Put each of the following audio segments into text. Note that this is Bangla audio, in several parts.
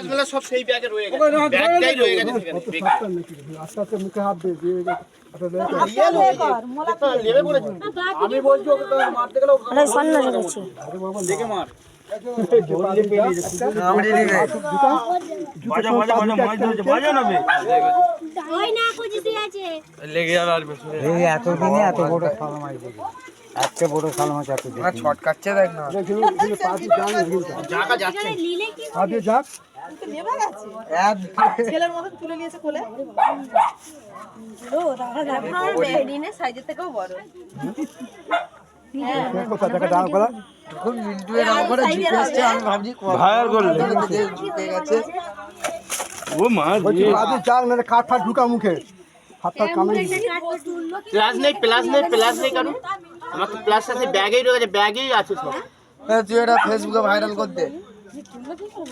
মাছগুলো সব সেই ব্যাগে রয়ে গেছে, ব্যাগটাই রয়ে গেছে সেখানে। আস্তে আস্তে মুখে হাত দিয়ে দিয়ে লেবে পড়েছে। আমি বলছি ওকে তো মারতে গেলে দেখে মার। লেগে যাবে আর বেশি এতদিনে এত বড় শাল মাছ দেখি, এত বড় শাল মাছ এত দেখি ছট কাটছে দেখ না জায়গা যাচ্ছে পা দিয়ে যাক ছেলের মতন তুলে নিয়েছে কোলে সাইজের থেকেও বড় কোথা থেকে দাঁড় করা এখন মিন্টু এর নাম করে জিপে আসছে আমি ভাবছি ভাইয়ার করলে জিপে গেছে ও মা বলছি পা দিয়ে যাক না কাঠ ফাট ঢুকা মুখে হাত ফাট কামড়ে প্লাস নেই কারণ আমার তো প্লাস আছে, ব্যাগেই রয়ে গেছে, ব্যাগেই আছে সব। তুই এটা ফেসবুকে ভাইরাল করতে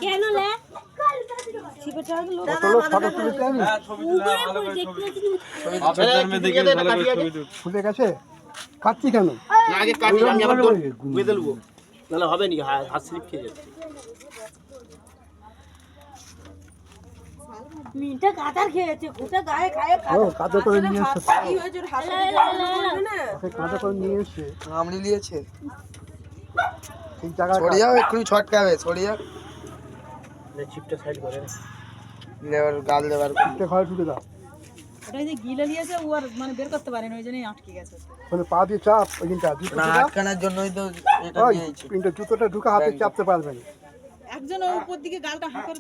কেন লে ফটো তুলতে আমি ফুলে গেছে কাটছি কেন না, আগে কাটি, আমি আবার বেঁধে দেবো, নাহলে হবে নি, হাত স্লিপ খেয়ে যাচ্ছে। মিনটা কাটার খেয়েছে গোটা গায়ে খায় ও কাঁদে করে নিয়ে এসছে কি হয়েছে ওর হাতে না ওকে কাঁদে করে নিয়ে এসছে কামড়ি নিয়েছে ঠিক জায়গা ছড়িয়ে যাও এক্ষুনি ছটকাবে ছড়িয়ে চিপটা সাইড করে লেবার গাল দেবার ঘরে ঢুকে দাও ওটা যে গিলে নিয়েছে ও আর মানে বের করতে পারেনি ওই জন্যই আটকে গেছে মানে পা দিয়ে চাপ ওইখানটা জুতো না আটকানোর জন্যই তো এটা নিয়েছি জুতোটা ঢুকে হাতে চাপতে পারবে না একজন উপর দিকে গালটা হাঁ করে